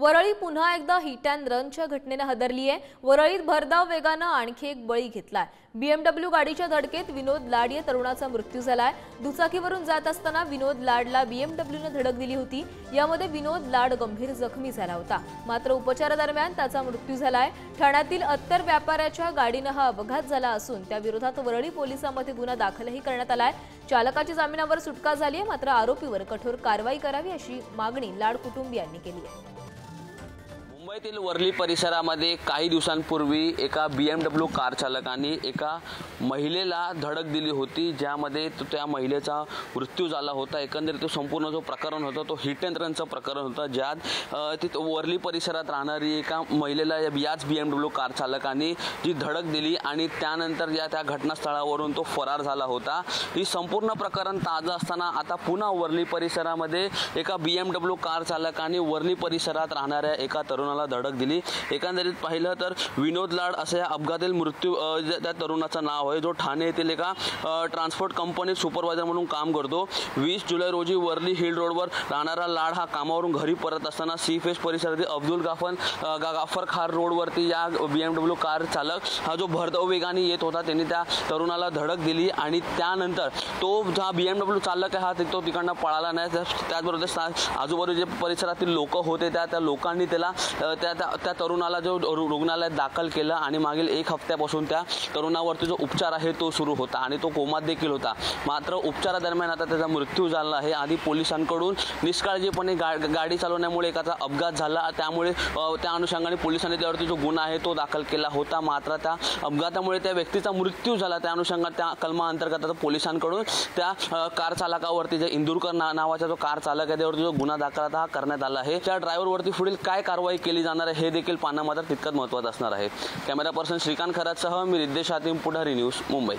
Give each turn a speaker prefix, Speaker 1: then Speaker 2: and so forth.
Speaker 1: वरळी पुन्हा एकदा hit and रनच्या घटनेने हादरली आहे। वरळीत भरधाव वेगाने आणखी एक बळी घेतलाय। BMW गाडीच्या धडकेत विनोद लाड या तरुणाचा मृत्यू झालाय। दुचाकीवरून जात असताना विनोद लाडला BMWने धडक दिली होती। यामध्ये विनोद लाड गंभीर जखमी झाला होता, मात्र उपचारादरम्यान त्याचा मृत्यू झालाय। ठाण्यातील अत्तर व्यापाऱ्याच्या गाडीने हा अपघात झाला असून त्या विरोधात वरळी पोलिसांमध्ये गुन्हा दाखलही करण्यात आलाय। चालकाची जामिनावर सुटका झाली आहे, मात्र आरोपीवर कठोर कारवाई करावी अशी मागणी लाड कुटुंबियांनी केली आहे।
Speaker 2: मुंबईतील वर्ली परिसरामध्ये काही दिवसांपूर्वी एका BMW कार चालकाने एका महिलेला धडक दिली होती, ज्यामध्ये त्या महिलेचा मृत्यू झाला होता। एकंदरीत तो संपूर्ण जो प्रकरण होता तो हिट अँड रनचं प्रकरण होतं, ज्यात ती वर्ली परिसरात राहणारी एका महिलेला याच BMW कार चालकाने जी धडक दिली आणि त्यानंतर त्या घटनास्थळावरून तो फरार झाला होता। ही संपूर्ण प्रकरण ताजं असताना आता पुन्हा वर्ली परिसरामध्ये एका BMW कार चालकाने वर्ली परिसरात राहणाऱ्या एका तरुणाला धडक दिली। एकंदरीत पाहिलं तर विनोद लाड असे या अपघातातील मृत्यू त्या तरुणाचं नाव आहे, जो ठाणे येथील एका ट्रान्सपोर्ट कंपनीत सुपरवायझर म्हणून काम करतो। 20 जुलै रोजी वर्ली हिल रोडवर राहणारा लाड हा कामावरून घरी परत असताना सीफेस परिसरातील अब्दुल गाफर खार रोडवरती या BMW कार चालक हा जो भरधाव वेगाने येत होता त्यांनी त्या तरुणाला धडक दिली आणि त्यानंतर तो जो BMW चालक आहे हा तो तिकडनं पळाला नाही। त्याचबरोबर आजूबाजूचे परिसरातील लोक होते त्या लोकांनी त्याला त्या तरुणाला जो रुग्णालयात दाखल केलं आणि मागील 1 हफ्त्यापासून त्या तरुणावरती जो उपचार आहे तो सुरू होता आणि तो कोमात देखील होता। मात्र उपचारादरम्यान आता त्याचा मृत्यू झाला आहे। आधी पोलिसांकडून निष्काळजीपणे गाडी चालवण्यामुळे एकाचा अपघात झाला, त्यामुळे त्या अनुषंगाने पोलिसांनी त्यावरती जो गुन्हा आहे तो दाखल केला होता। मात्र त्या अपघातामुळे त्या व्यक्तीचा मृत्यू झाला, त्या अनुषंगाने त्या कलमाअंतर्गत आता पोलिसांकडून त्या कार चालकावरती जे इंदुरकर नावाचा जो कार चालक आहे त्यावरती जो गुन्हा दाखल हा करण्यात आला आहे। त्या ड्रायव्हरवरती पुढील काय कारवाई केली जाणार आहे हे देखील पाहणं मात्र तितकंच महत्त्वाचं असणार आहे। कॅमेरा पर्सन श्रीकांत खरातसह मी रिद्धेश हातीम, पुढारी न्यूज, मुंबई।